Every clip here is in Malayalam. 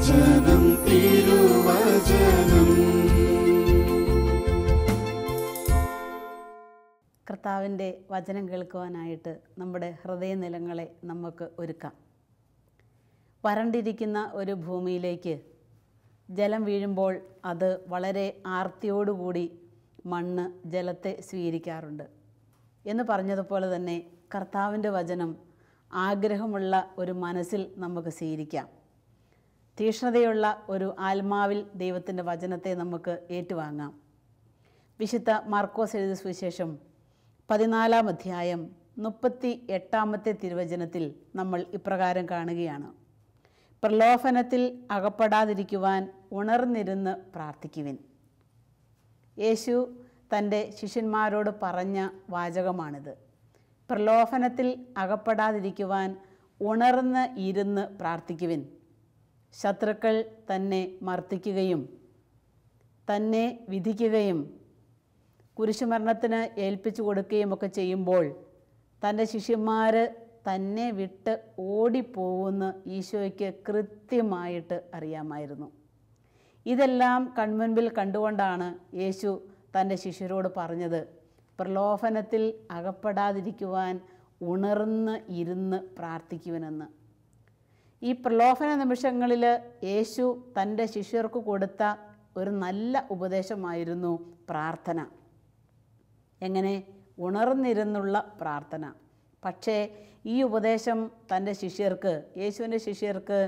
തിരുവചനം തിരുവചനം. കർത്താവിൻ്റെ വചനം കേൾക്കുവാനായിട്ട് നമ്മുടെ ഹൃദയനിലങ്ങളെ നമുക്ക് ഒരുക്കാം. വരണ്ടിരിക്കുന്ന ഒരു ഭൂമിയിലേക്ക് ജലം വീഴുമ്പോൾ അത് വളരെ ആർത്തിയോടുകൂടി മണ്ണ് ജലത്തെ സ്വീകരിക്കാറുണ്ട് എന്ന് പറഞ്ഞതുപോലെ തന്നെ കർത്താവിൻ്റെ വചനം ആഗ്രഹമുള്ള ഒരു മനസ്സിൽ നമുക്ക് സ്വീകരിക്കാം. തീക്ഷ്ണതയുള്ള ഒരു ആത്മാവിൽ ദൈവത്തിൻ്റെ വചനത്തെ നമുക്ക് ഏറ്റുവാങ്ങാം. വിശുദ്ധ മാർക്കോസ് എഴുതിയ സുവിശേഷം 14-ാം അധ്യായം 38-ാമത്തെ തിരുവചനത്തിൽ നമ്മൾ ഇപ്രകാരം കാണുകയാണ്: പ്രലോഭനത്തിൽ അകപ്പെടാതിരിക്കുവാൻ ഉണർന്നിരുന്ന് പ്രാർത്ഥിക്കുവിൻ. യേശു തൻ്റെ ശിഷ്യന്മാരോട് പറഞ്ഞ വാചകമാണിത്. പ്രലോഭനത്തിൽ അകപ്പെടാതിരിക്കുവാൻ ഉണർന്ന് ഇരുന്ന് പ്രാർത്ഥിക്കുവിൻ. ശത്രുക്കൾ തന്നെ മർദ്ദിക്കുകയും തന്നെ വിധിക്കുകയും കുരിശുമരണത്തിന് ഏൽപ്പിച്ചു കൊടുക്കുകയും ഒക്കെ ചെയ്യുമ്പോൾ തൻ്റെ ശിഷ്യന്മാർ തന്നെ വിട്ട് ഓടിപ്പോകുമെന്ന് ഈശോയ്ക്ക് കൃത്യമായിട്ട് അറിയാമായിരുന്നു. ഇതെല്ലാം കൺമുൻപിൽ കണ്ടുകൊണ്ടാണ് യേശു തൻ്റെ ശിഷ്യരോട് പറഞ്ഞത്, പ്രലോഭനത്തിൽ അകപ്പെടാതിരിക്കുവാൻ ഉണർന്ന് ഇരുന്ന് പ്രാർത്ഥിക്കുവനെന്ന്. ഈ പ്രലോഭന നിമിഷങ്ങളിൽ യേശു തൻ്റെ ശിഷ്യർക്ക് കൊടുത്ത ഒരു നല്ല ഉപദേശമായിരുന്നു പ്രാർത്ഥന. എങ്ങനെ? ഉണർന്നിരുന്നുള്ള പ്രാർത്ഥന. പക്ഷേ ഈ ഉപദേശം തൻ്റെ ശിഷ്യർക്ക്, യേശുവിൻ്റെ ശിഷ്യർക്ക്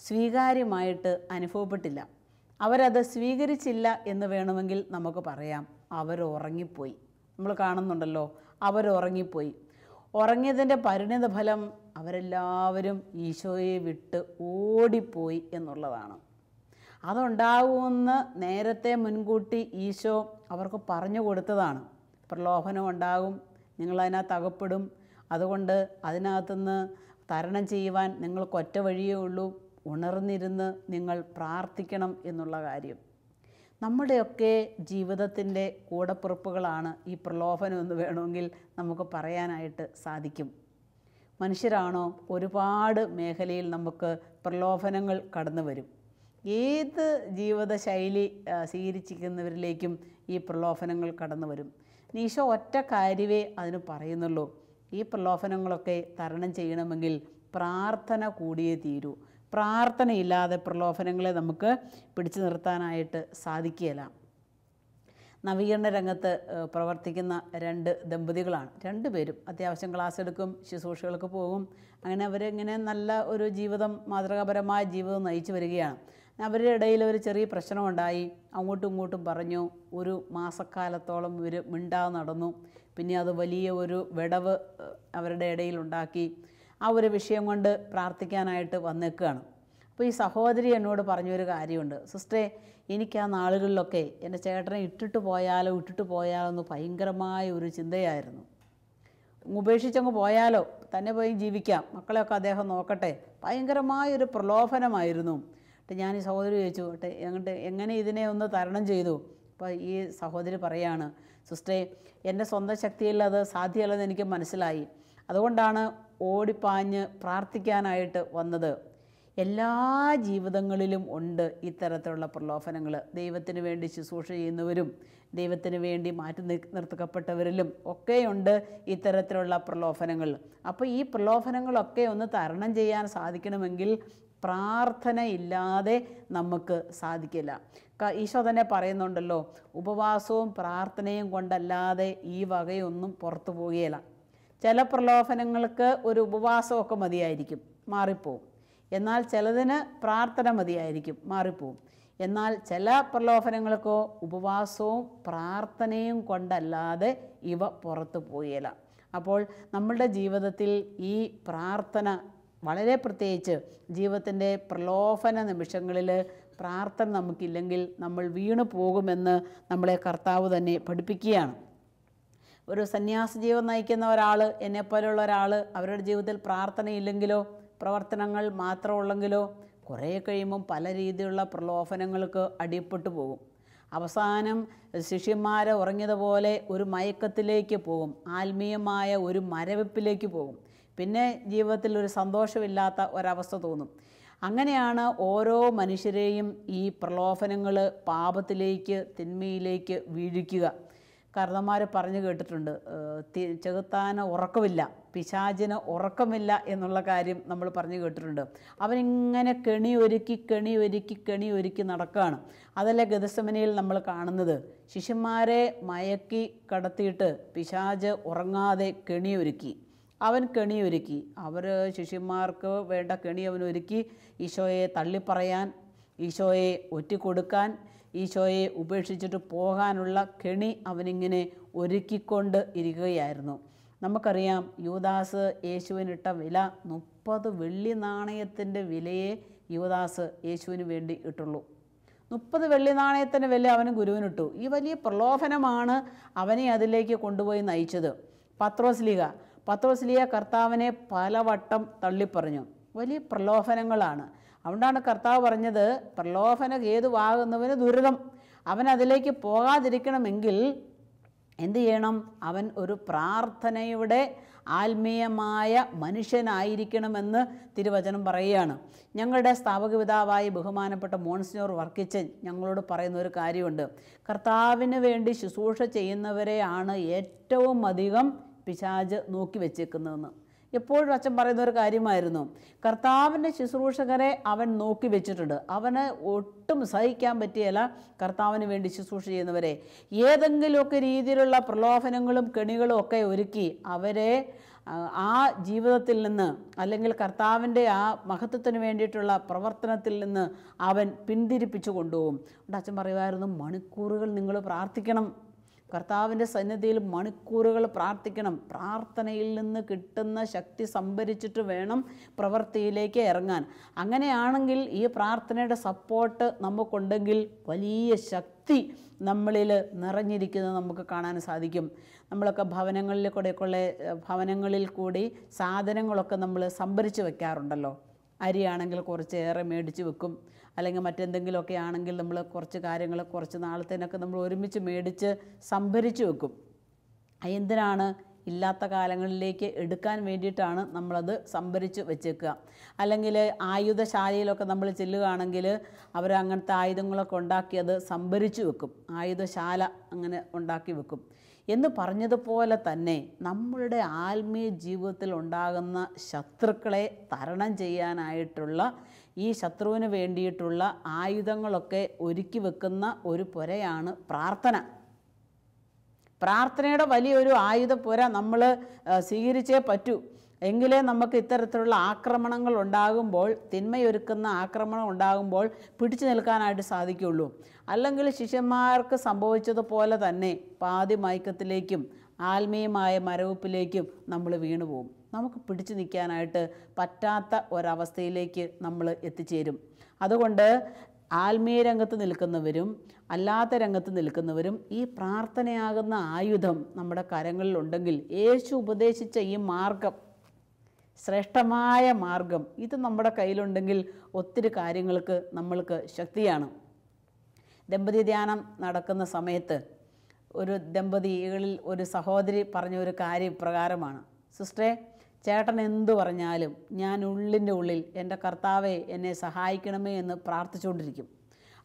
സ്വീകാര്യമായിട്ട് അനുഭവപ്പെട്ടില്ല. അവരത് സ്വീകരിച്ചില്ല എന്ന് വേണമെങ്കിൽ നമുക്ക് പറയാം. അവരുറങ്ങിപ്പോയി. നമ്മൾ കാണുന്നുണ്ടല്ലോ, അവരുറങ്ങിപ്പോയി. ഉറങ്ങിയതിൻ്റെ പരിണിത ഫലം അവരെല്ലാവരും ഈശോയെ വിട്ട് ഓടിപ്പോയി എന്നുള്ളതാണ്. അതുണ്ടാകുമെന്ന് നേരത്തെ മുൻകൂട്ടി ഈശോ അവർക്ക് പറഞ്ഞു കൊടുത്തതാണ്. പ്രലോഭനം ഉണ്ടാകും, നിങ്ങളതിനകത്ത് അകപ്പെടും, അതുകൊണ്ട് അതിനകത്തുനിന്ന് തരണം ചെയ്യുവാൻ നിങ്ങൾക്ക് ഒറ്റ വഴിയേ ഉള്ളൂ, ഉണർന്നിരുന്ന് നിങ്ങൾ പ്രാർത്ഥിക്കണം എന്നുള്ള കാര്യം. നമ്മുടെയൊക്കെ ജീവിതത്തിൻ്റെ കൂടപ്പിറപ്പുകളാണ് ഈ പ്രലോഭനം എന്ന് വേണമെങ്കിൽ നമുക്ക് പറയാനായിട്ട് സാധിക്കും. മനുഷ്യരാണോ, ഒരുപാട് മേഖലയിൽ നമുക്ക് പ്രലോഭനങ്ങൾ കടന്നു വരും. ഏത് ജീവിതശൈലി സ്വീകരിച്ചിരിക്കുന്നവരിലേക്കും ഈ പ്രലോഭനങ്ങൾ കടന്നു വരും. ഈശോ ഒറ്റ കാര്യമേ അതിന് പറയുന്നുള്ളൂ: ഈ പ്രലോഭനങ്ങളൊക്കെ തരണം ചെയ്യണമെങ്കിൽ പ്രാർത്ഥന കൂടിയേ തീരൂ. പ്രാർത്ഥനയില്ലാതെ പ്രലോഭനങ്ങളെ നമുക്ക് പിടിച്ചു നിർത്താനായിട്ട് സാധിക്കുകയില്ല. നവീകരണ രംഗത്ത് പ്രവർത്തിക്കുന്ന 2 ദമ്പതികളാണ്. 2 പേരും അത്യാവശ്യം ക്ലാസ് എടുക്കും, ശുശ്രൂഷകൾക്ക് പോകും. അങ്ങനെ അവരിങ്ങനെ നല്ല ഒരു ജീവിതം, മാതൃകാപരമായ ജീവിതം നയിച്ചു വരികയാണ്. അവരുടെ ഇടയിൽ ഒരു ചെറിയ പ്രശ്നമുണ്ടായി. അങ്ങോട്ടും ഇങ്ങോട്ടും പറഞ്ഞു. ഒരു മാസക്കാലത്തോളം ഇവർ മിണ്ടാതെ നടന്നു. പിന്നെ അത് വലിയ ഒരു വിടവ് അവരുടെ ഇടയിലുണ്ടാക്കി. ആ ഒരു വിഷയം കൊണ്ട് പ്രാർത്ഥിക്കാനായിട്ട് വന്നേക്കുകയാണ്. അപ്പോൾ ഈ സഹോദരി എന്നോട് പറഞ്ഞൊരു കാര്യമുണ്ട്: സിസ്റ്ററെ, എനിക്ക് ആ നാളുകളിലൊക്കെ എൻ്റെ ചേട്ടനെ ഇട്ടിട്ട് പോയാലോ എന്ന് ഭയങ്കരമായ ഒരു ചിന്തയായിരുന്നു. ഉപേക്ഷിച്ചങ്ങ് പോയാലോ, തന്നെ പോയി ജീവിക്കാം, മക്കളെയൊക്കെ അദ്ദേഹം നോക്കട്ടെ, ഭയങ്കരമായൊരു പ്രലോഭനമായിരുന്നു. ഞാൻ ഈ സഹോദരി ചോദിച്ചു, എങ്ങനെ ഇതിനെ ഒന്ന് തരണം ചെയ്തു? അപ്പോൾ ഈ സഹോദരി പറയാണ്, സിസ്റ്ററെ, എൻ്റെ സ്വന്തം ശക്തിയിൽ അത് സാധ്യമല്ലെന്ന് എനിക്ക് മനസ്സിലായി. അതുകൊണ്ടാണ് ഓടിപ്പാഞ്ഞ് പ്രാർത്ഥിക്കാനായിട്ട് വന്നത്. എല്ലാ ജീവിതങ്ങളിലും ഉണ്ട് ഇത്തരത്തിലുള്ള പ്രലോഭനങ്ങൾ. ദൈവത്തിന് വേണ്ടി ശുശ്രൂഷ ചെയ്യുന്നവരും ദൈവത്തിന് വേണ്ടി മാറ്റി നിർത്തപ്പെട്ടവരിലും ഒക്കെയുണ്ട് ഇത്തരത്തിലുള്ള പ്രലോഭനങ്ങൾ. അപ്പോൾ ഈ പ്രലോഭനങ്ങളൊക്കെ ഒന്ന് തരണം ചെയ്യാൻ സാധിക്കണമെങ്കിൽ പ്രാർത്ഥനയില്ലാതെ നമുക്ക് സാധിക്കില്ല. ഈശോ തന്നെ പറയുന്നുണ്ടല്ലോ, ഉപവാസവും പ്രാർത്ഥനയും കൊണ്ടല്ലാതെ ഈ വകയൊന്നും പുറത്തു പോകുകയില്ല. ചില പ്രലോഭനങ്ങൾക്ക് ഒരു ഉപവാസമൊക്കെ മതിയായിരിക്കും, മാറിപ്പോവും. എന്നാൽ ചിലതിന് പ്രാർത്ഥന മതിയായിരിക്കും, മാറിപ്പോവും. എന്നാൽ ചില പ്രലോഭനങ്ങൾക്കോ ഉപവാസവും പ്രാർത്ഥനയും കൊണ്ടല്ലാതെ ഇവ പുറത്തു പോവുകയില്ല. അപ്പോൾ നമ്മളുടെ ജീവിതത്തിൽ ഈ പ്രാർത്ഥന വളരെ പ്രത്യേകിച്ച് ജീവിതത്തിൻ്റെ പ്രലോഭന നിമിഷങ്ങളിൽ പ്രാർത്ഥന നമുക്കില്ലെങ്കിൽ നമ്മൾ വീണു പോകുമെന്ന് നമ്മളെ കർത്താവ് തന്നെ പഠിപ്പിക്കുകയാണ്. ഒരു സന്യാസ ജീവിതം നയിക്കുന്ന ഒരാൾ, എന്നെപ്പോലെയുള്ള ഒരാൾ, അവരുടെ ജീവിതത്തിൽ പ്രാർത്ഥനയില്ലെങ്കിലോ പ്രവർത്തനങ്ങൾ മാത്രമുള്ളെങ്കിലോ കുറേ കഴിയുമ്പം പല രീതിയിലുള്ള പ്രലോഭനങ്ങൾക്ക് അടിപ്പെട്ടു പോകും. അവസാനം ശിഷ്യന്മാരെ ഉറങ്ങിയതുപോലെ ഒരു മയക്കത്തിലേക്ക് പോകും, ആത്മീയമായ ഒരു മരവിപ്പിലേക്ക് പോകും. പിന്നെ ജീവിതത്തിൽ ഒരു സന്തോഷമില്ലാത്ത ഒരവസ്ഥ തോന്നും. അങ്ങനെയാണ് ഓരോ മനുഷ്യരെയും ഈ പ്രലോഭനങ്ങൾ പാപത്തിലേക്ക്, തിന്മയിലേക്ക് വീഴിക്കുക. കാരണന്മാർ പറഞ്ഞു കേട്ടിട്ടുണ്ട്, ചെകുത്താന് ഉറക്കമില്ല, പിശാചിന് ഉറക്കമില്ല എന്നുള്ള കാര്യം നമ്മൾ പറഞ്ഞു കേട്ടിട്ടുണ്ട്. അവനിങ്ങനെ കെണി ഒരുക്കി നടക്കുകയാണ്. അതല്ലേ ഗെത്സമനിയിൽ നമ്മൾ കാണുന്നത്. ശിഷ്യന്മാരെ മയക്കി കടത്തിയിട്ട് പിശാച് ഉറങ്ങാതെ കെണിയൊരുക്കി. അവർ ശിഷ്യന്മാർക്ക് വേണ്ട കെണി അവനൊരുക്കി. ഈശോയെ തള്ളിപ്പറയാൻ, ഈശോയെ ഒറ്റിക്കൊടുക്കാൻ, ഈശോയെ ഉപേക്ഷിച്ചിട്ട് പോകാനുള്ള കെണി അവനിങ്ങനെ ഒരുക്കിക്കൊണ്ട് ഇരിക്കുകയായിരുന്നു. നമുക്കറിയാം, യൂദാസ് യേശുവിനിട്ട വില 30 വെള്ളി നാണയത്തിൻ്റെ വിലയെ യൂദാസ് യേശുവിന് വേണ്ടി ഇട്ടുള്ളൂ. 30 വെള്ളി നാണയത്തിൻ്റെ വില അവന് ഗുരുവിനിട്ടു. ഈ വലിയ പ്രലോഭനമാണ് അവനെ അതിലേക്ക് കൊണ്ടുപോയി നയിച്ചത്. പത്രോസ് ലീഗ കർത്താവിനെ പലവട്ടം തള്ളിപ്പറഞ്ഞു. വലിയ പ്രലോഭനങ്ങളാണ്. അതുകൊണ്ടാണ് കർത്താവ് പറഞ്ഞത്, പ്രലോഭന ഹേതുവാകുന്നവന് ദുരിതം. അവൻ അതിലേക്ക് പോകാതിരിക്കണമെങ്കിൽ എന്തു ചെയ്യണം? അവൻ ഒരു പ്രാർത്ഥനയുടെ ആത്മീയമായ മനുഷ്യനായിരിക്കണമെന്ന് തിരുവചനം പറയുകയാണ്. ഞങ്ങളുടെ സ്ഥാപക പിതാവായി ബഹുമാനപ്പെട്ട മോൺസിഞ്ഞോർ വർക്കിച്ചൻ ഞങ്ങളോട് പറയുന്ന ഒരു കാര്യമുണ്ട്. കർത്താവിന് വേണ്ടി ശുശ്രൂഷ ചെയ്യുന്നവരെയാണ് ഏറ്റവും അധികം പിശാച് നോക്കി വെച്ചേക്കുന്നതെന്ന്. എപ്പോഴും അച്ഛൻ പറയുന്ന ഒരു കാര്യമായിരുന്നു. കർത്താവിൻ്റെ ശുശ്രൂഷകരെ അവൻ നോക്കി വെച്ചിട്ടുണ്ട്. അവന് ഒട്ടും സഹിക്കാൻ പറ്റിയല്ല കർത്താവിന് വേണ്ടി ശുശ്രൂഷ ചെയ്യുന്നവരെ. ഏതെങ്കിലുമൊക്കെ രീതിയിലുള്ള പ്രലോഭനങ്ങളും കെണികളും ഒക്കെ ഒരുക്കി അവരെ ആ ജീവിതത്തിൽ നിന്ന്, അല്ലെങ്കിൽ കർത്താവിൻ്റെ ആ മഹത്വത്തിന് വേണ്ടിയിട്ടുള്ള പ്രവർത്തനത്തിൽ നിന്ന് അവൻ പിന്തിരിപ്പിച്ചു കൊണ്ടുപോകും. അച്ഛൻ പറയുമായിരുന്നു, മണിക്കൂറുകൾ നിങ്ങൾ പ്രാർത്ഥിക്കണം, കർത്താവിൻ്റെ സന്നിധിയിൽ മണിക്കൂറുകൾ പ്രാർത്ഥിക്കണം. പ്രാർത്ഥനയിൽ നിന്ന് കിട്ടുന്ന ശക്തി സംഭരിച്ചിട്ട് വേണം പ്രവൃത്തിയിലേക്ക് ഇറങ്ങാൻ. അങ്ങനെയാണെങ്കിൽ ഈ പ്രാർത്ഥനയുടെ സപ്പോർട്ട് നമുക്കുണ്ടെങ്കിൽ വലിയ ശക്തി നമ്മളിൽ നിറഞ്ഞിരിക്കുന്നത് നമുക്ക് കാണാൻ സാധിക്കും. നമ്മളൊക്കെ ഭവനങ്ങളിൽ കൂടി സാധനങ്ങളൊക്കെ നമ്മൾ സംഭരിച്ച് വെക്കാറുണ്ടല്ലോ. അരിയാണെങ്കിൽ കുറച്ചേറെ മേടിച്ച് വെക്കും, അല്ലെങ്കിൽ മറ്റെന്തെങ്കിലുമൊക്കെ ആണെങ്കിൽ നമ്മൾ കുറച്ച് കാര്യങ്ങൾ കുറച്ച് നാളത്തേനൊക്കെ നമ്മൾ ഒരുമിച്ച് മേടിച്ച് സംഭരിച്ച് വെക്കും. എന്തിനാണ്? ഇല്ലാത്ത കാലങ്ങളിലേക്ക് എടുക്കാൻ വേണ്ടിയിട്ടാണ് നമ്മളത് സംഭരിച്ച് വെച്ചേക്കുക. അല്ലെങ്കിൽ ആയുധശാലയിലൊക്കെ നമ്മൾ ചെല്ലുകയാണെങ്കിൽ അവർ അങ്ങനത്തെ ആയുധങ്ങളൊക്കെ ഉണ്ടാക്കി അത് സംഭരിച്ച് വെക്കും. ആയുധശാല അങ്ങനെ ഉണ്ടാക്കി വെക്കും. എന്ന് പറഞ്ഞതുപോലെ തന്നെ നമ്മളുടെ ആത്മീയ ജീവിതത്തിൽ ഉണ്ടാകുന്ന ശത്രുക്കളെ തരണം ചെയ്യാനായിട്ടുള്ള ഈ ശത്രുവിന് വേണ്ടിയിട്ടുള്ള ആയുധങ്ങളൊക്കെ ഒരുക്കി വെക്കുന്ന ഒരു പുരയാണ് പ്രാർത്ഥന. പ്രാർത്ഥനയുടെ വലിയൊരു ആയുധപ്പുര നമ്മൾ സ്വീകരിച്ചേ പറ്റൂ. എങ്കിലേ നമുക്ക് ഇത്തരത്തിലുള്ള ആക്രമണങ്ങൾ ഉണ്ടാകുമ്പോൾ, തിന്മയൊരുക്കുന്ന ആക്രമണം ഉണ്ടാകുമ്പോൾ പിടിച്ചു നിൽക്കാനായിട്ട് സാധിക്കുകയുള്ളൂ. അല്ലെങ്കിൽ ശിഷ്യന്മാർക്ക് സംഭവിച്ചതുപോലെ തന്നെ പാതി മയക്കത്തിലേക്കും ആത്മീയമായ മരവിപ്പിലേക്കും നമ്മൾ വീണുപോകും. നമുക്ക് പിടിച്ചു നിൽക്കാനായിട്ട് പറ്റാത്ത ഒരവസ്ഥയിലേക്ക് നമ്മൾ എത്തിച്ചേരും. അതുകൊണ്ട് ആത്മീയ രംഗത്ത് നിൽക്കുന്നവരും അല്ലാത്ത രംഗത്ത് നിൽക്കുന്നവരും ഈ പ്രാർത്ഥനയാകുന്ന ആയുധം നമ്മുടെ കരങ്ങളിലുണ്ടെങ്കിൽ, യേശു ഉപദേശിച്ച ഈ മാർഗം, ശ്രേഷ്ഠമായ മാർഗം, ഇത് നമ്മുടെ കയ്യിലുണ്ടെങ്കിൽ ഒത്തിരി കാര്യങ്ങൾക്ക് നമ്മൾക്ക് ശക്തിയാണ്. ദമ്പതി ധ്യാനം നടക്കുന്ന സമയത്ത് ഒരു ദമ്പതികളിൽ ഒരു സഹോദരി പറഞ്ഞ ഒരു കാര്യം പ്രകാരമാണ്, സിസ്റ്ററെ, ചേട്ടൻ എന്തു പറഞ്ഞാലും ഞാൻ ഉള്ളിൻ്റെ ഉള്ളിൽ എൻ്റെ കർത്താവെ എന്നെ സഹായിക്കണമേ എന്ന് പ്രാർത്ഥിച്ചുകൊണ്ടിരിക്കും.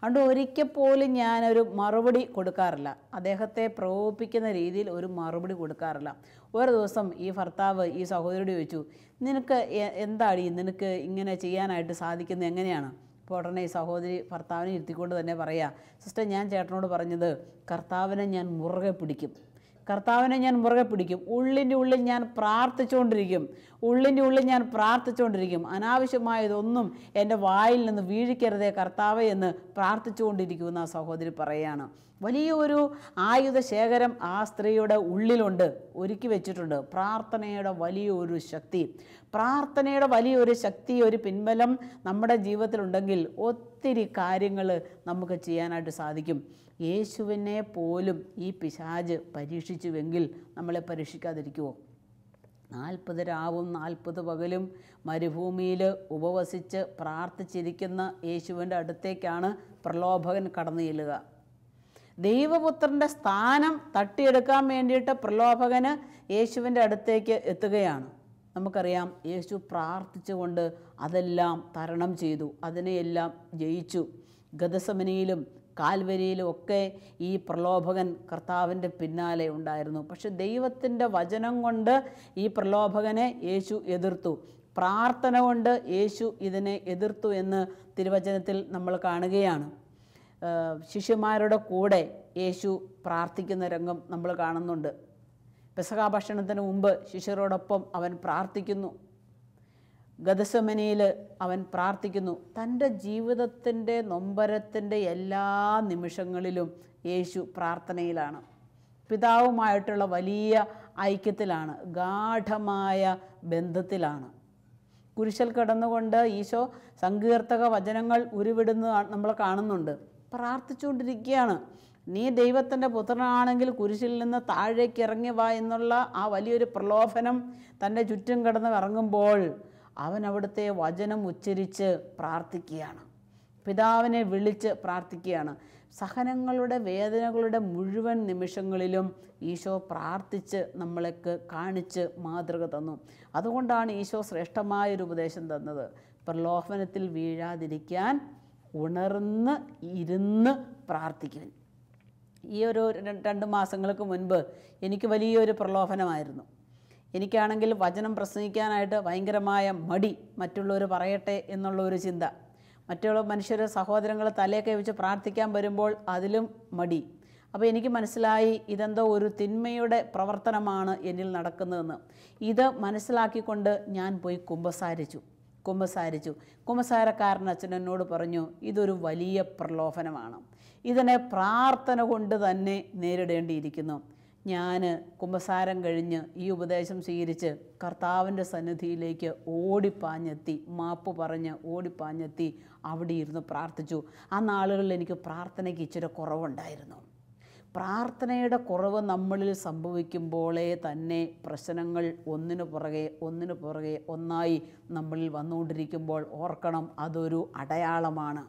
അതുകൊണ്ട് ഒരിക്കൽ പോലും ഞാനൊരു മറുപടി കൊടുക്കാറില്ല, അദ്ദേഹത്തെ പ്രകോപിപ്പിക്കുന്ന രീതിയിൽ ഒരു മറുപടി കൊടുക്കാറില്ല. ഒരു ദിവസം ഈ ഭർത്താവ് ഈ സഹോദരിയോട് ചോദിച്ചു, നിനക്ക് എന്താടി നിനക്ക് ഇങ്ങനെ ചെയ്യാനായിട്ട് സാധിക്കുന്നത് എങ്ങനെയാണ്? അപ്പോൾ ഉടനെ ഈ സഹോദരി ഭർത്താവിനെ ഇരുത്തിക്കൊണ്ട് തന്നെ പറയാം, സിസ്റ്റർ, ഞാൻ ചേട്ടനോട് പറഞ്ഞത് കർത്താവിനെ ഞാൻ മുറുകെ പിടിക്കും, ഉള്ളിൻ്റെ ഉള്ളിൽ ഞാൻ പ്രാർത്ഥിച്ചുകൊണ്ടിരിക്കും, അനാവശ്യമായതൊന്നും എൻ്റെ വായിൽ നിന്ന് വീഴിക്കരുതേ കർത്താവേ എന്ന് പ്രാർത്ഥിച്ചുകൊണ്ടിരിക്കുമെന്ന് ആ സഹോദരി പറയുകയാണ്. വലിയൊരു ആയുധ ശേഖരം ആ സ്ത്രീയുടെ ഉള്ളിലുണ്ട്, ഒരുക്കി വെച്ചിട്ടുണ്ട്. പ്രാർത്ഥനയുടെ വലിയൊരു ശക്തി, ഒരു പിൻബലം നമ്മുടെ ജീവിതത്തിലുണ്ടെങ്കിൽ ഒത്തിരി കാര്യങ്ങൾ നമുക്ക് ചെയ്യാനായിട്ട് സാധിക്കും. യേശുവിനെ പോലും ഈ പിശാച് പരീക്ഷിച്ചുവെങ്കിൽ നമ്മളെ പരീക്ഷിക്കാതിരിക്കുമോ? 40 രാവും 40 പകലും മരുഭൂമിയിൽ ഉപവസിച്ച് പ്രാർത്ഥിച്ചിരിക്കുന്ന യേശുവിൻ്റെ അടുത്തേക്കാണ് പ്രലോഭകൻ കടന്നു ചെല്ലുക. ദൈവപുത്രൻ്റെ സ്ഥാനം തട്ടിയെടുക്കാൻ വേണ്ടിയിട്ട് പ്രലോഭകന് യേശുവിൻ്റെ അടുത്തേക്ക് എത്തുകയാണ്. നമുക്കറിയാം യേശു പ്രാർത്ഥിച്ചുകൊണ്ട് അതെല്ലാം തരണം ചെയ്തു, അതിനെയെല്ലാം ജയിച്ചു. ഗദസമനിയിലും കാൽവരിയിലും ഒക്കെ ഈ പ്രലോഭകൻ കർത്താവിൻ്റെ പിന്നാലെ ഉണ്ടായിരുന്നു. പക്ഷെ ദൈവത്തിൻ്റെ വചനം കൊണ്ട് ഈ പ്രലോഭകനെ യേശു എതിർത്തു. പ്രാർത്ഥന കൊണ്ട് യേശു ഇതിനെ എതിർത്തു എന്ന് തിരുവചനത്തിൽ നമ്മൾ കാണുകയാണ്. ശിഷ്യന്മാരുടെ കൂടെ യേശു പ്രാർത്ഥിക്കുന്ന രംഗം നമ്മൾ കാണുന്നുണ്ട്. പെസഹ ഭക്ഷണത്തിന് മുമ്പ് ശിഷ്യരോടൊപ്പം അവൻ പ്രാർത്ഥിക്കുന്നു. ഗദസമനിയിൽ അവൻ പ്രാർത്ഥിക്കുന്നു. തൻ്റെ ജീവിതത്തിൻ്റെ നൊമ്പരത്തിൻ്റെ എല്ലാ നിമിഷങ്ങളിലും യേശു പ്രാർത്ഥനയിലാണ്. പിതാവുമായിട്ടുള്ള വലിയ ഐക്യത്തിലാണ്, ഗാഢമായ ബന്ധത്തിലാണ്. കുരിശിൽ കിടന്നുകൊണ്ട് ഈശോ സങ്കീർത്തക വചനങ്ങൾ ഉരുവിടുന്ന നമ്മൾ കാണുന്നുണ്ട്. പ്രാർത്ഥിച്ചുകൊണ്ടിരിക്കുകയാണ്. നീ ദൈവത്തിൻ്റെ പുത്രനാണെങ്കിൽ കുരിശിൽ നിന്ന് താഴേക്ക് ഇറങ്ങി വാ എന്നുള്ള ആ വലിയൊരു പ്രലോഭനം തൻ്റെ ചുറ്റും കിടന്ന് ഇറങ്ങുമ്പോൾ അവൻ അവിടുത്തെ വചനം ഉച്ചരിച്ച് പ്രാർത്ഥിക്കുകയാണ്. പിതാവിനെ വിളിച്ച് പ്രാർത്ഥിക്കുകയാണ്. സഹനങ്ങളുടെ വേദനകളുടെ മുഴുവൻ നിമിഷങ്ങളിലും ഈശോ പ്രാർത്ഥിച്ച് നമ്മളെക്ക് കാണിച്ച് മാതൃക തന്നു. അതുകൊണ്ടാണ് ഈശോ ശ്രേഷ്ഠമായൊരു ഉപദേശം തന്നത്. പ്രലോഭനത്തിൽ വീഴാതിരിക്കാൻ ഉണർന്ന് ഇരുന്ന് പ്രാർത്ഥിക്കുവിൻ. ഈ ഒരു 2 മാസങ്ങൾക്ക് മുൻപ് എനിക്ക് വലിയൊരു പ്രലോഭനമായിരുന്നു. എനിക്കാണെങ്കിൽ വചനം പ്രസംഗിക്കാനായിട്ട് ഭയങ്കരമായ മടി, മറ്റുള്ളവർ പറയട്ടെ എന്നുള്ളൊരു ചിന്ത. മറ്റുള്ള മനുഷ്യർ സഹോദരങ്ങൾ തലയൊക്കെ വെച്ച് പ്രാർത്ഥിക്കാൻ വരുമ്പോൾ അതിലും മടി. അപ്പോൾ എനിക്ക് മനസ്സിലായി ഇതെന്തോ ഒരു തിന്മയുടെ പ്രവർത്തനമാണ് എന്നിൽ നടക്കുന്നതെന്ന്. ഇത് മനസ്സിലാക്കിക്കൊണ്ട് ഞാൻ പോയി കുമ്പസാരിച്ചു. കുമ്പസാരക്കാരൻ അച്ഛൻ എന്നോട് പറഞ്ഞു, ഇതൊരു വലിയ പ്രലോഭനമാണ്, ഇതിനെ പ്രാർത്ഥന കൊണ്ട് തന്നെ നേരിടേണ്ടിയിരിക്കുന്നു. ഞാൻ കുമ്പസാരം കഴിഞ്ഞ് ഈ ഉപദേശം സ്വീകരിച്ച് കർത്താവിൻ്റെ സന്നിധിയിലേക്ക് ഓടിപ്പാഞ്ഞെത്തി, മാപ്പ് പറഞ്ഞ് ഓടിപ്പാഞ്ഞെത്തി അവിടെ ഇരുന്ന് പ്രാർത്ഥിച്ചു. ആ നാളുകളിൽ എനിക്ക് പ്രാർത്ഥനയ്ക്ക് ഇച്ചിരി കുറവുണ്ടായിരുന്നു. പ്രാർത്ഥനയുടെ കുറവ് നമ്മളിൽ സംഭവിക്കുമ്പോഴേ തന്നെ പ്രശ്നങ്ങൾ ഒന്നിനു പുറകെ ഒന്നായി നമ്മളിൽ വന്നുകൊണ്ടിരിക്കുമ്പോൾ ഓർക്കണം, അതൊരു അടയാളമാണ്.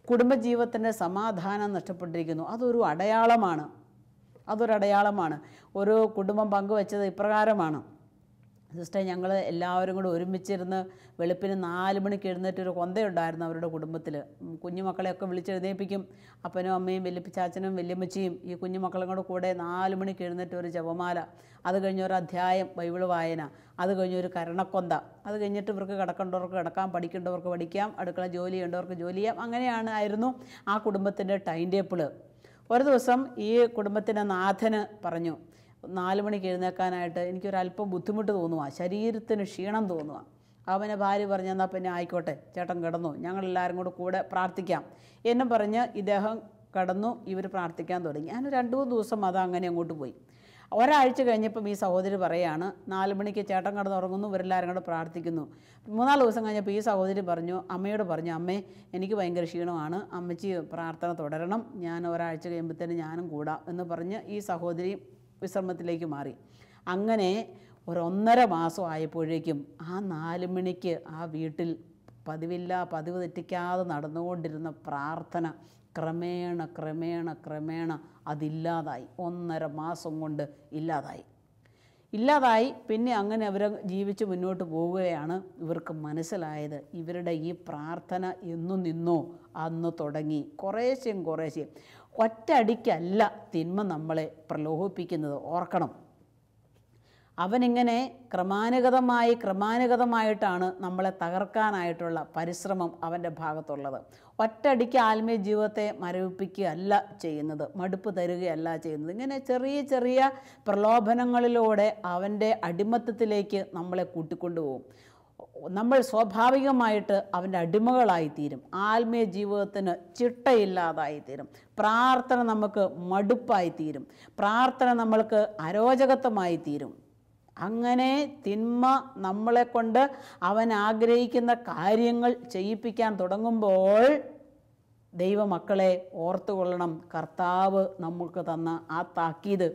കുടുംബജീവിതത്തിൻ്റെ സമാധാനം നഷ്ടപ്പെട്ടിരിക്കുന്നു, അതൊരു അടയാളമാണ്. ഒരു കുടുംബം പങ്കുവെച്ചത് ഇപ്രകാരമാണ്. സിസ്റ്റർ, ഞങ്ങൾ എല്ലാവരും കൂടെ ഒരുമിച്ചിരുന്ന് വെളുപ്പിന് 4 മണിക്ക് എഴുന്നേറ്റൊരു കൊന്തയുണ്ടായിരുന്നു അവരുടെ കുടുംബത്തിൽ. കുഞ്ഞുമക്കളെയൊക്കെ വിളിച്ചെഴുന്നേൽപ്പിക്കും. അപ്പനും അമ്മയും വല്യപ്പച്ചാച്ചനും വല്യമ്മച്ചിയും ഈ കുഞ്ഞുമക്കളും കൂടെ 4 മണിക്ക് എഴുന്നേറ്റ് ഒരു ജപമാല, അത് കഴിഞ്ഞ് ഒരു അധ്യായം ബൈബിൾ വായന, അത് കഴിഞ്ഞൊരു കരണക്കൊന്ത, അത് കഴിഞ്ഞിട്ട് ഇവർക്ക് കിടക്കേണ്ടവർക്ക് കിടക്കാം, പഠിക്കേണ്ടവർക്ക് പഠിക്കാം, അടുക്കള ജോലി ചെയ്യേണ്ടവർക്ക് ജോലി ചെയ്യാം. ആയിരുന്നു ആ കുടുംബത്തിൻ്റെ ടൈം ടേബിള്. ഒരു ദിവസം ഈ കുടുംബത്തിൻ്റെ നാഥന് പറഞ്ഞു, 4 മണിക്ക് എഴുന്നേൽക്കാനായിട്ട് എനിക്കൊരല്പം ബുദ്ധിമുട്ട് തോന്നുക, ശരീരത്തിന് ക്ഷീണം തോന്നുക. അവനെ ഭാര്യ പറഞ്ഞു, എന്നാൽ പിന്നെ ആയിക്കോട്ടെ ചേട്ടൻ കിടന്നു, ഞങ്ങളെല്ലാവരും കൂടെ പ്രാർത്ഥിക്കാം എന്നും പറഞ്ഞ് ഇദ്ദേഹം കിടന്നു. ഇവർ പ്രാർത്ഥിക്കാൻ തുടങ്ങി. ഞാൻ 2-3 ദിവസം അതങ്ങനെ അങ്ങോട്ട് പോയി. ഒരാഴ്ച കഴിഞ്ഞപ്പം ഈ സഹോദരി പറയാണ്, 4 മണിക്ക് ചേട്ടൻ കിടന്നുറങ്ങുന്നു, ഇവരെല്ലാവരും കൂടെ പ്രാർത്ഥിക്കുന്നു. 3-4 ദിവസം കഴിഞ്ഞപ്പോൾ ഈ സഹോദരി പറഞ്ഞു, അമ്മയോട് പറഞ്ഞു, അമ്മേ എനിക്ക് ഭയങ്കര ക്ഷീണമാണ്, അമ്മച്ചി പ്രാർത്ഥന തുടരണം, ഞാൻ ഒരാഴ്ച കഴിയുമ്പോഴത്തേന് ഞാനും കൂടാം എന്ന് പറഞ്ഞ് ഈ സഹോദരി വിശ്രമത്തിലേക്ക് മാറി. അങ്ങനെ 1.5 മാസം ആയപ്പോഴേക്കും ആ 4 മണിക്ക് ആ വീട്ടിൽ പതിവ് തെറ്റിക്കാതെ നടന്നുകൊണ്ടിരുന്ന പ്രാർത്ഥന ക്രമേണ അതില്ലാതായി. 1.5 മാസം കൊണ്ട് ഇല്ലാതായി. പിന്നെ അങ്ങനെ അവർ ജീവിച്ച് മുന്നോട്ട് പോവുകയാണ്. ഇവർക്ക് മനസ്സിലായത് ഇവരുടെ ഈ പ്രാർത്ഥന എന്നു നിന്നോ അന്ന് തുടങ്ങി. കുറേശ്ശെ ഒറ്റയടിക്കല്ല തിന്മ നമ്മളെ പ്രലോഭിപ്പിക്കുന്നത്, ഓർക്കണം. അവനിങ്ങനെ ക്രമാനുഗതമായിട്ടാണ് നമ്മളെ തകർക്കാനായിട്ടുള്ള പരിശ്രമം അവൻ്റെ ഭാഗത്തുള്ളത്. ഒറ്റയടിക്ക് ആത്മീയ ജീവിതത്തെ മരവിപ്പിക്കുകയല്ല ചെയ്യുന്നത്, മടുപ്പ് തരികയല്ല ചെയ്യുന്നത്. ഇങ്ങനെ ചെറിയ പ്രലോഭനങ്ങളിലൂടെ അവൻ്റെ അടിമത്തത്തിലേക്ക് നമ്മളെ കൂട്ടിക്കൊണ്ടുപോകും. നമ്മൾ സ്വാഭാവികമായിട്ട് അവൻ്റെ അടിമകളായിത്തീരും. ആത്മീയ ജീവിതത്തിന് ചിട്ടയില്ലാതായിത്തീരും. പ്രാർത്ഥന നമുക്ക് മടുപ്പായിത്തീരും. പ്രാർത്ഥന നമ്മൾക്ക് അരോചകത്വമായിത്തീരും. അങ്ങനെ തിന്മ നമ്മളെ കൊണ്ട് അവൻ ആഗ്രഹിക്കുന്ന കാര്യങ്ങൾ ചെയ്യിപ്പിക്കാൻ തുടങ്ങുമ്പോൾ ദൈവമക്കളെ ഓർത്തുകൊള്ളണം, കർത്താവ് നമുക്ക് തന്ന ആ താക്കീത്,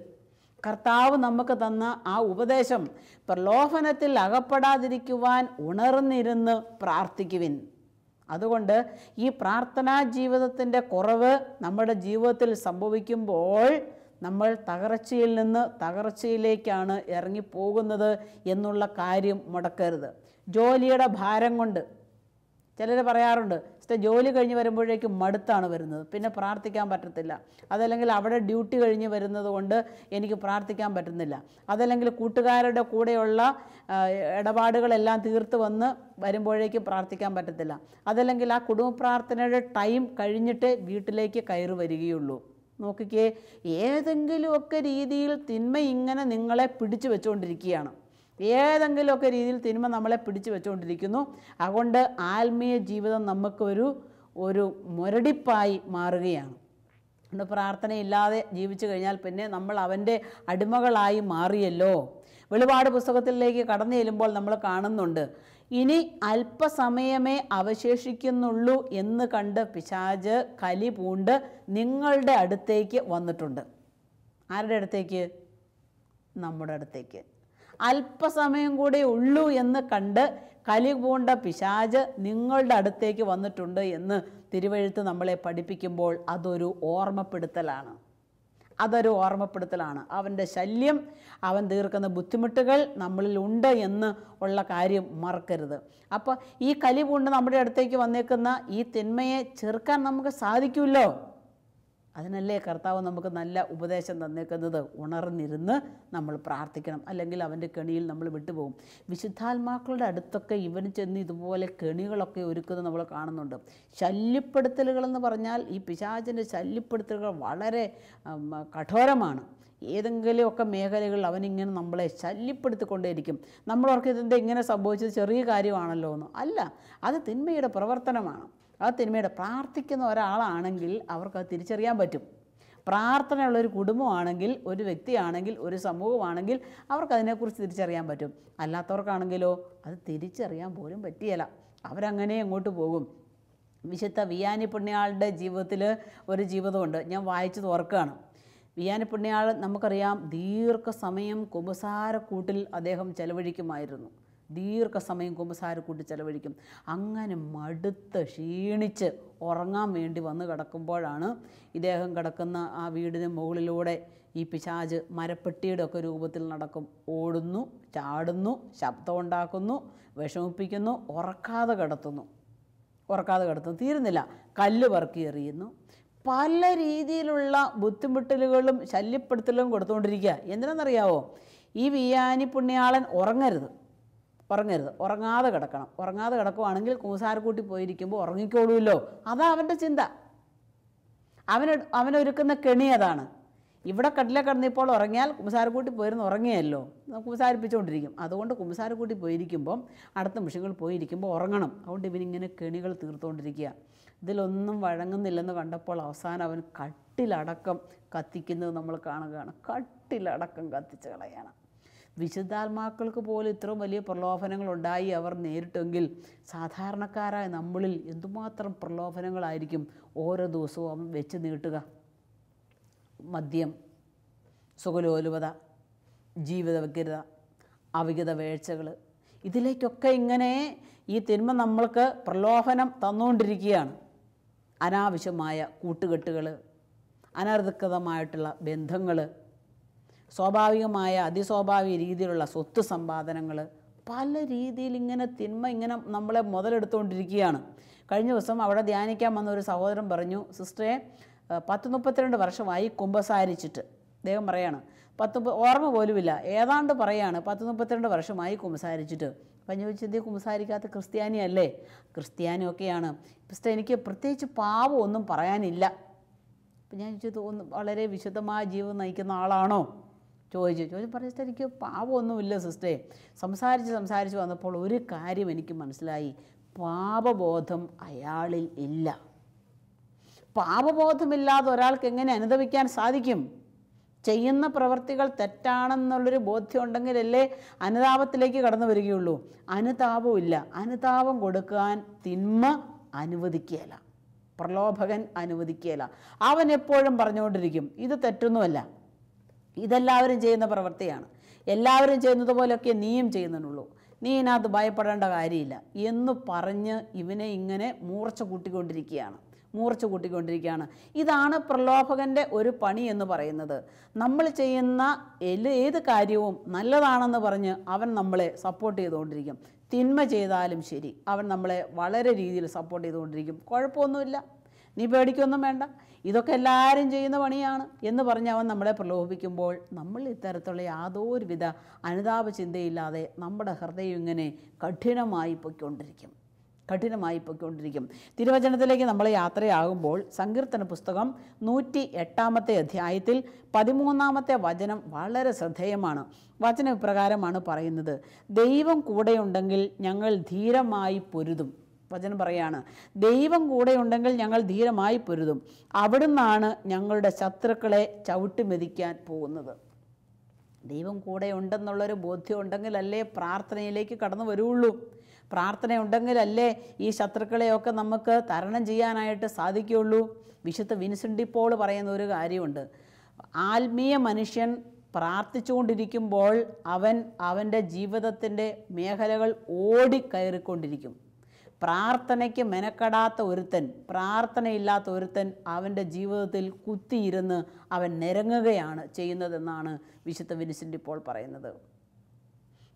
കർത്താവ് നമുക്ക് തന്ന ആ ഉപദേശം, പ്രലോഭനത്തിൽ അകപ്പെടാതിരിക്കുവാൻ ഉണർന്നിരുന്ന് പ്രാർത്ഥിക്കുവിൻ. അതുകൊണ്ട് ഈ പ്രാർത്ഥനാ ജീവിതത്തിൻ്റെ കുറവ് നമ്മുടെ ജീവിതത്തിൽ സംഭവിക്കുമ്പോൾ നമ്മൾ തകർച്ചയിൽ നിന്ന് തകർച്ചയിലേക്കാണ് ഇറങ്ങിപ്പോകുന്നത് എന്നുള്ള കാര്യം മുടക്കരുത്. ജോലിയുടെ ഭാരം കൊണ്ട് ചിലർ പറയാറുണ്ട്, ജോലി കഴിഞ്ഞ് വരുമ്പോഴേക്കും മടുത്താണ് വരുന്നത്, പിന്നെ പ്രാർത്ഥിക്കാൻ പറ്റത്തില്ല. അതല്ലെങ്കിൽ അവിടെ ഡ്യൂട്ടി കഴിഞ്ഞ് വരുന്നത് കൊണ്ട് എനിക്ക് പ്രാർത്ഥിക്കാൻ പറ്റുന്നില്ല. അതല്ലെങ്കിൽ കൂട്ടുകാരുടെ കൂടെയുള്ള ഇടപാടുകളെല്ലാം തീർത്ത് വന്ന് വരുമ്പോഴേക്കും പ്രാർത്ഥിക്കാൻ പറ്റത്തില്ല. അതല്ലെങ്കിൽ ആ കുടുംബ പ്രാർത്ഥനയുടെ ടൈം കഴിഞ്ഞിട്ടേ വീട്ടിലേക്ക് കയറി വരികയുള്ളൂ. നോക്കിക്കേ, ഏതെങ്കിലുമൊക്കെ രീതിയിൽ തിന്മ ഇങ്ങനെ നിങ്ങളെ പിടിച്ചു വെച്ചുകൊണ്ടിരിക്കുകയാണ്. ഏതെങ്കിലുമൊക്കെ രീതിയിൽ തിന്മ നമ്മളെ പിടിച്ചു വെച്ചുകൊണ്ടിരിക്കുന്നു. അതുകൊണ്ട് ആത്മീയ ജീവിതം നമുക്കൊരു മുരടിപ്പായി മാറുകയാണ്. അതുകൊണ്ട് പ്രാർത്ഥനയില്ലാതെ ജീവിച്ചു കഴിഞ്ഞാൽ പിന്നെ നമ്മൾ അവൻ്റെ അടിമകളായി മാറിയല്ലോ. വെളിപാട് പുസ്തകത്തിലേക്ക് കടന്നു ചെല്ലുമ്പോൾ നമ്മൾ കാണുന്നുണ്ട്, ഇനി അല്പസമയമേ അവശേഷിക്കുന്നുള്ളൂ എന്ന് കണ്ട് പിശാച് കലി പൂണ്ട് നിങ്ങളുടെ അടുത്തേക്ക് വന്നിട്ടുണ്ട്. ആരുടെ അടുത്തേക്ക്? നമ്മുടെ അടുത്തേക്ക്. അല്പസമയം കൂടെ ഉള്ളൂ എന്ന് കണ്ട് കലി പൂണ്ട പിശാച് നിങ്ങളുടെ അടുത്തേക്ക് വന്നിട്ടുണ്ട് എന്ന് തിരുവെഴുത്ത് നമ്മളെ പഠിപ്പിക്കുമ്പോൾ അതൊരു ഓർമ്മപ്പെടുത്തലാണ്. അവൻ്റെ ശല്യം, അവൻ തീർക്കുന്ന ബുദ്ധിമുട്ടുകൾ നമ്മളിൽ ഉണ്ട് എന്ന് ഉള്ള കാര്യം മറക്കരുത്. അപ്പോൾ ഈ കലി പൂണ്ട് നമ്മുടെ അടുത്തേക്ക് വന്നേക്കുന്ന ഈ തിന്മയെ ചെറുക്കാൻ നമുക്ക് സാധിക്കുമല്ലോ. അതിനല്ലേ കർത്താവ് നമുക്ക് നല്ല ഉപദേശം തന്നേക്കുന്നത്, ഉണർന്നിരുന്ന് നമ്മൾ പ്രാർത്ഥിക്കണം, അല്ലെങ്കിൽ അവൻ്റെ കെണിയിൽ നമ്മൾ വിട്ടുപോകും. വിശുദ്ധാത്മാക്കളുടെ അടുത്തൊക്കെ ഇവന് ചെന്ന് ഇതുപോലെ കെണികളൊക്കെ ഒരുക്കുന്നത് നമ്മൾ കാണുന്നുണ്ട്. ശല്യപ്പെടുത്തലുകളെന്ന് പറഞ്ഞാൽ ഈ പിശാചിൻ്റെ ശല്യപ്പെടുത്തലുകൾ വളരെ കഠോരമാണ്. ഏതെങ്കിലുമൊക്കെ മേഖലകളിൽ അവനിങ്ങനെ നമ്മളെ ശല്യപ്പെടുത്തിക്കൊണ്ടേയിരിക്കും. നമ്മളോർക്ക് ഇതിൻ്റെ ഇങ്ങനെ സംഭവിച്ചത് ചെറിയ കാര്യമാണല്ലോ എന്ന്. അല്ല, അത് തിന്മയുടെ പ്രവർത്തനമാണ്. ആ തിന്മയുടെ പ്രാർത്ഥിക്കുന്ന ഒരാളാണെങ്കിൽ അവർക്കത് തിരിച്ചറിയാൻ പറ്റും. പ്രാർത്ഥനയുള്ളൊരു കുടുംബമാണെങ്കിൽ, ഒരു വ്യക്തിയാണെങ്കിൽ, ഒരു സമൂഹമാണെങ്കിൽ അവർക്കതിനെക്കുറിച്ച് തിരിച്ചറിയാൻ പറ്റും. അല്ലാത്തവർക്കാണെങ്കിലോ അത് തിരിച്ചറിയാൻ പോലും പറ്റിയല്ല. അവരങ്ങനെ അങ്ങോട്ട് പോകും. വിശുദ്ധ വിയാനി പുണ്യാളുടെ ജീവിതത്തിൽ ഒരു ജീവിതമുണ്ട്, ഞാൻ വായിച്ചത് ഓർക്കുകയാണ്. വിയാനി പുണ്യാൾ നമുക്കറിയാം, ദീർഘസമയം കുമ്പസാരക്കൂട്ടിൽ അദ്ദേഹം ചെലവഴിക്കുമായിരുന്നു. ദീർഘസമയം കുമ്പസാരക്കൂട്ടി ചെലവഴിക്കും. അങ്ങനെ മടുത്ത് ക്ഷീണിച്ച് ഉറങ്ങാൻ വേണ്ടി വന്ന് കിടക്കുമ്പോഴാണ് ഇദ്ദേഹം കിടക്കുന്ന ആ വീടിന് മുകളിലൂടെ ഈ പിശാച് മരപ്പെട്ടിയുടെ ഒക്കെ രൂപത്തിൽ നടക്കും. ഓടുന്നു, ചാടുന്നു, ശബ്ദം ഉണ്ടാക്കുന്നു, വിഷമിപ്പിക്കുന്നു, ഉറക്കാതെ കിടത്തുന്നു. തീരുന്നില്ല, കല്ല് പറക്കി എറിയുന്നു. പല രീതിയിലുള്ള ബുദ്ധിമുട്ടലുകളും ശല്യപ്പെടുത്തലും കൊടുത്തുകൊണ്ടിരിക്കുക. എന്തിനാണെന്നറിയാവോ? ഈ വിയാനി പുണ്യാളൻ ഉറങ്ങരുത്, ഉറങ്ങാതെ കിടക്കണം. ഉറങ്ങാതെ കിടക്കുവാണെങ്കിൽ കുമ്പസാരക്കൂട്ടി പോയിരിക്കുമ്പോൾ ഉറങ്ങിക്കോളൂല്ലോ. അതാ അവൻ്റെ ചിന്ത. അവനൊരുക്കുന്ന കെണി അതാണ്. ഇവിടെ കട്ടിലെ കിടന്നിപ്പോൾ ഉറങ്ങിയാൽ കുമ്പസാരക്കൂട്ടി പോയിരുന്ന് ഉറങ്ങിയല്ലോ, കുമ്പസാരിപ്പിച്ചുകൊണ്ടിരിക്കും. അതുകൊണ്ട് കുമ്പസാരക്കൂട്ടി പോയിരിക്കുമ്പം അടുത്ത നിമിഷങ്ങൾ പോയിരിക്കുമ്പോൾ ഉറങ്ങണം. അതുകൊണ്ട് ഇവനിങ്ങനെ കെണികൾ തീർത്തുകൊണ്ടിരിക്കുക. ഇതിലൊന്നും വഴങ്ങുന്നില്ലെന്ന് കണ്ടപ്പോൾ അവസാനം അവൻ കട്ടിലടക്കം കത്തിക്കുന്നത് നമ്മൾ കാണുകയാണ്. കട്ടിലടക്കം കത്തിച്ച് കളയാണ്. വിശുദ്ധാത്മാക്കൾക്ക് പോലും ഇത്രയും വലിയ പ്രലോഭനങ്ങളുണ്ടായി അവർ നേരിട്ടെങ്കിൽ സാധാരണക്കാരായ നമ്മളിൽ എന്തുമാത്രം പ്രലോഭനങ്ങളായിരിക്കും ഓരോ ദിവസവും അവൻ വെച്ച് നീട്ടുക. മദ്യം, സുഖലോലുപത, ജീവിത വ്യഗ്രത, അവിഹിത വേഴ്ചകൾ, ഇതിലേക്കൊക്കെ ഇങ്ങനെ ഈ തിന്മ നമ്മൾക്ക് പ്രലോഭനം തന്നുകൊണ്ടിരിക്കുകയാണ്. അനാവശ്യമായ കൂട്ടുകെട്ടുകൾ, അനധികൃതമായിട്ടുള്ള ബന്ധങ്ങൾ, സ്വാഭാവികമായ അതിസ്വാഭാവിക രീതിയിലുള്ള സ്വത്ത് സമ്പാദനങ്ങൾ, പല രീതിയിൽ ഇങ്ങനെ തിന്മ ഇങ്ങനെ നമ്മളെ മുതലെടുത്തുകൊണ്ടിരിക്കുകയാണ്. കഴിഞ്ഞ ദിവസം അവിടെ ധ്യാനിക്കാൻ വന്ന ഒരു സഹോദരൻ പറഞ്ഞു, സിസ്റ്ററെ 10-32 വർഷമായി കുമ്പസാരിച്ചിട്ട്. അദ്ദേഹം പറയാണ്, ഓർമ്മ പോലുമില്ല, ഏതാണ്ട് പറയാണ് 10-32 വർഷമായി കുമ്പസാരിച്ചിട്ട്. അപ്പം ഞാൻ ചോദിച്ചത്, കുമ്പസാരിക്കാത്ത ക്രിസ്ത്യാനിയല്ലേ? ക്രിസ്ത്യാനിയൊക്കെയാണ്. സിസ്റ്റർ, എനിക്ക് പ്രത്യേകിച്ച് പാവമൊന്നും പറയാനില്ല. അപ്പം ഞാൻ ചോദിച്ചത്, വളരെ വിശുദ്ധമായ ജീവിതം നയിക്കുന്ന ആളാണോ ചോദിച്ചു പറഞ്ഞിട്ട്, എനിക്ക് പാപമൊന്നുമില്ല സിസ്റ്റേ. സംസാരിച്ച് വന്നപ്പോൾ ഒരു കാര്യം എനിക്ക് മനസ്സിലായി, പാപബോധം അയാളിൽ ഇല്ല. പാപബോധമില്ലാതെ ഒരാൾക്ക് എങ്ങനെ അനുതപിക്കാൻ സാധിക്കും? ചെയ്യുന്ന പ്രവൃത്തികൾ തെറ്റാണെന്നുള്ളൊരു ബോധ്യം ഉണ്ടെങ്കിലല്ലേ അനുതാപത്തിലേക്ക് കടന്നു വരികയുള്ളൂ. അനുതാപമില്ല. അനുതാപം കൊടുക്കാൻ തിന്മ അനുവദിക്കുകയില്ല, പ്രലോഭകൻ അനുവദിക്കുകയില്ല. അവൻ എപ്പോഴും പറഞ്ഞുകൊണ്ടിരിക്കും, ഇത് തെറ്റൊന്നുമല്ല, ഇതെല്ലാവരും ചെയ്യുന്ന പ്രവൃത്തിയാണ്, എല്ലാവരും ചെയ്യുന്നത് പോലെയൊക്കെ നീയും ചെയ്യുന്നുള്ളൂ, നീ ഇതിനകത്ത് ഭയപ്പെടേണ്ട കാര്യമില്ല എന്ന് പറഞ്ഞ് ഇവനെ ഇങ്ങനെ മൂർച്ച കൂട്ടിക്കൊണ്ടിരിക്കുകയാണ്. മൂർച്ച കൂട്ടിക്കൊണ്ടിരിക്കുകയാണ്. ഇതാണ് പ്രലോഭകൻ്റെ ഒരു പണി എന്ന് പറയുന്നത്. നമ്മൾ ചെയ്യുന്ന ഏത് കാര്യവും നല്ലതാണെന്ന് പറഞ്ഞ് അവൻ നമ്മളെ സപ്പോർട്ട് ചെയ്തുകൊണ്ടിരിക്കും. തിന്മ ചെയ്താലും ശരി, അവൻ നമ്മളെ വളരെ രീതിയിൽ സപ്പോർട്ട് ചെയ്തുകൊണ്ടിരിക്കും. കുഴപ്പമൊന്നുമില്ല, നീ പേടിക്കൊന്നും വേണ്ട, ഇതൊക്കെ എല്ലാവരും ചെയ്യുന്ന പണിയാണ് എന്ന് പറഞ്ഞ് അവൻ നമ്മളെ പ്രലോഭിപ്പിക്കുമ്പോൾ നമ്മൾ ഇത്തരത്തിലുള്ള യാതൊരുവിധ അനുതാപ ചിന്തയില്ലാതെ നമ്മുടെ ഹൃദയം ഇങ്ങനെ കഠിനമായി പൊയ്ക്കൊണ്ടിരിക്കും. തിരുവചനത്തിലേക്ക് നമ്മൾ യാത്രയാകുമ്പോൾ സങ്കീർത്തന പുസ്തകം 108 അധ്യായത്തിൽ 13 വചനം വളരെ ശ്രദ്ധേയമാണ്. വചനം ഇപ്രകാരമാണ് പറയുന്നത്: ദൈവം കൂടെയുണ്ടെങ്കിൽ ഞങ്ങൾ ധീരമായി പൊരുതും. വചനം പറയാണ്, ദൈവം കൂടെയുണ്ടെങ്കിൽ ഞങ്ങൾ ധീരമായി പൊരുതും, അവിടുന്നാണ് ഞങ്ങളുടെ ശത്രുക്കളെ ചവിട്ടി മെതിക്കാൻ പോകുന്നത്. ദൈവം കൂടെ ഉണ്ടെന്നുള്ളൊരു ബോധ്യം ഉണ്ടെങ്കിലല്ലേ പ്രാർത്ഥനയിലേക്ക് കടന്നു വരുള്ളൂ. പ്രാർത്ഥന ഉണ്ടെങ്കിലല്ലേ ഈ ശത്രുക്കളെയൊക്കെ നമുക്ക് തരണം ചെയ്യാനായിട്ട് സാധിക്കുകയുള്ളൂ. വിശുദ്ധ വിൻസെൻ്റ് ഡി പോൾ പറയുന്ന ഒരു കാര്യമുണ്ട്: ആത്മീയ മനുഷ്യൻ പ്രാർത്ഥിച്ചുകൊണ്ടിരിക്കുമ്പോൾ അവൻ്റെ ജീവിതത്തിൻ്റെ മേഖലകൾ ഓടിക്കയറിക്കൊണ്ടിരിക്കും. പ്രാർത്ഥനയ്ക്ക് മെനക്കെടാത്ത ഒരുത്തൻ, പ്രാർത്ഥനയില്ലാത്ത ഒരുത്തൻ അവൻ്റെ ജീവിതത്തിൽ കുത്തിയിരുന്ന് അവൻ നിരങ്ങുകയാണ് ചെയ്യുന്നതെന്നാണ് വിശുദ്ധ വിൻസെൻ്റ് ഡി പോൾ പറയുന്നത്.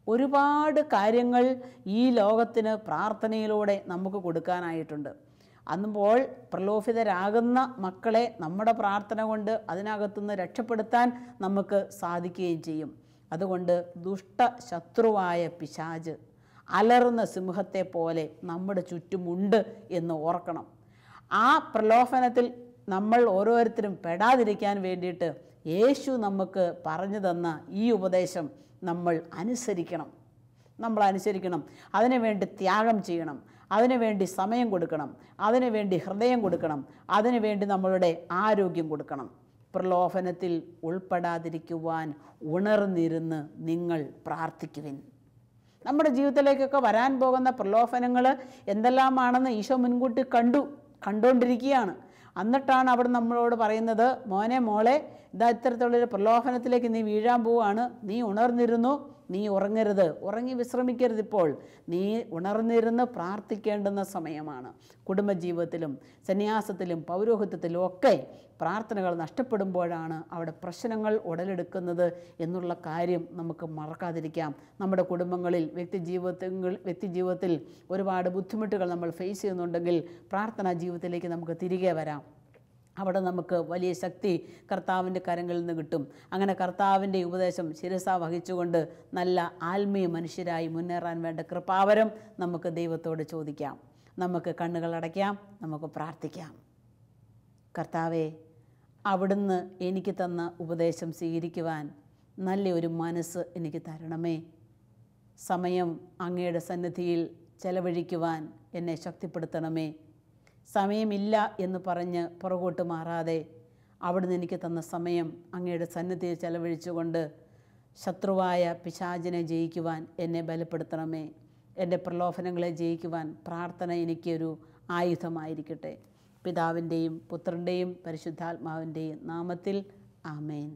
ഒരുപാട് കാര്യങ്ങൾ ഈ ലോകത്തിന് പ്രാർത്ഥനയിലൂടെ നമുക്ക് കൊടുക്കാനായിട്ടുണ്ട്. അന്നുമ്പോൾ പ്രലോഭിതരാകുന്ന മക്കളെ നമ്മുടെ പ്രാർത്ഥന കൊണ്ട് അതിനകത്തുനിന്ന് രക്ഷപ്പെടുത്താൻ നമുക്ക് സാധിക്കുകയും ചെയ്യും. അതുകൊണ്ട് ദുഷ്ടശത്രുവായ പിശാച് അലറുന്ന സിംഹത്തെ പോലെ നമ്മുടെ ചുറ്റുമുണ്ട് എന്ന് ഓർക്കണം. ആ പ്രലോഭനത്തിൽ നമ്മൾ ഓരോരുത്തരും പെടാതിരിക്കാൻ വേണ്ടിയിട്ട് യേശു നമുക്ക് പറഞ്ഞു തന്ന ഈ ഉപദേശം നമ്മൾ അനുസരിക്കണം. അതിനുവേണ്ടി ത്യാഗം ചെയ്യണം, അതിനുവേണ്ടി സമയം കൊടുക്കണം, അതിനുവേണ്ടി ഹൃദയം കൊടുക്കണം, അതിനുവേണ്ടി നമ്മളുടെ ആരോഗ്യം കൊടുക്കണം. പ്രലോഭനത്തിൽ ഉൾപ്പെടാതിരിക്കുവാൻ ഉണർന്നിരുന്ന് നിങ്ങൾ പ്രാർത്ഥിക്കുവിൻ. നമ്മുടെ ജീവിതത്തിലേക്കൊക്കെ വരാൻ പോകുന്ന പ്രലോഭനങ്ങൾ എന്തെല്ലാമാണെന്ന് ഈശോ മുൻകൂട്ടി കണ്ടുകൊണ്ടിരിക്കുകയാണ്. എന്നിട്ടാണ് അവിടെ നമ്മളോട് പറയുന്നത്: മോനെ മോളെ, ഇതാ ഇത്തരത്തിലുള്ളൊരു പ്രലോഭനത്തിലേക്ക് നീ വീഴാൻ പോവുകയാണ്, നീ ഉണർന്നിരുന്നു, നീ ഉറങ്ങരുത്, ഉറങ്ങി വിശ്രമിക്കരുത്. ഇപ്പോൾ നീ ഉണർന്നിരുന്ന് പ്രാർത്ഥിക്കേണ്ടുന്ന സമയമാണ്. കുടുംബജീവിതത്തിലും സന്യാസത്തിലും പൗരോഹിത്യത്തിലും ഒക്കെ പ്രാർത്ഥനകൾ നഷ്ടപ്പെടുമ്പോഴാണ് അവിടെ പ്രശ്നങ്ങൾ ഉടലെടുക്കുന്നത് എന്നുള്ള കാര്യം നമുക്ക് മറക്കാതിരിക്കാം. നമ്മുടെ കുടുംബങ്ങളിൽ വ്യക്തിജീവിതത്തിൽ ഒരുപാട് ബുദ്ധിമുട്ടുകൾ നമ്മൾ ഫേസ് ചെയ്യുന്നുണ്ടെങ്കിൽ പ്രാർത്ഥനാ ജീവിതത്തിലേക്ക് നമുക്ക് തിരികെ വരാം. അവിടെ നമുക്ക് വലിയ ശക്തി കർത്താവിൻ്റെ കരങ്ങളിൽ നിന്ന് കിട്ടും. അങ്ങനെ കർത്താവിൻ്റെ ഉപദേശം ശിരസ വഹിച്ചുകൊണ്ട് നല്ല ആത്മീയ മനുഷ്യരായി മുന്നേറാൻ വേണ്ട കൃപാവരം നമുക്ക് ദൈവത്തോട് ചോദിക്കാം. നമുക്ക് കണ്ണുകൾ അടയ്ക്കാം, നമുക്ക് പ്രാർത്ഥിക്കാം. കർത്താവേ, അവിടുന്ന് എനിക്ക് തന്ന ഉപദേശം സ്വീകരിക്കുവാൻ നല്ലൊരു മനസ്സ് എനിക്ക് തരണമേ. സമയം അങ്ങയുടെ സന്നിധിയിൽ ചെലവഴിക്കുവാൻ എന്നെ ശക്തിപ്പെടുത്തണമേ. സമയമില്ല എന്ന് പറഞ്ഞ് പുറകോട്ട് മാറാതെ അവിടുന്ന് എനിക്ക് തന്ന സമയം അങ്ങയുടെ സന്നിധിയിൽ ചെലവഴിച്ചുകൊണ്ട് ശത്രുവായ പിശാചിനെ ജയിക്കുവാൻ എന്നെ ബലപ്പെടുത്തണമേ. എൻ്റെ പ്രലോഭനങ്ങളെ ജയിക്കുവാൻ പ്രാർത്ഥന എനിക്കൊരു ആയുധമായിരിക്കട്ടെ. പിതാവിൻ്റെയും പുത്രൻ്റെയും പരിശുദ്ധാത്മാവിൻ്റെയും നാമത്തിൽ ആമേൻ.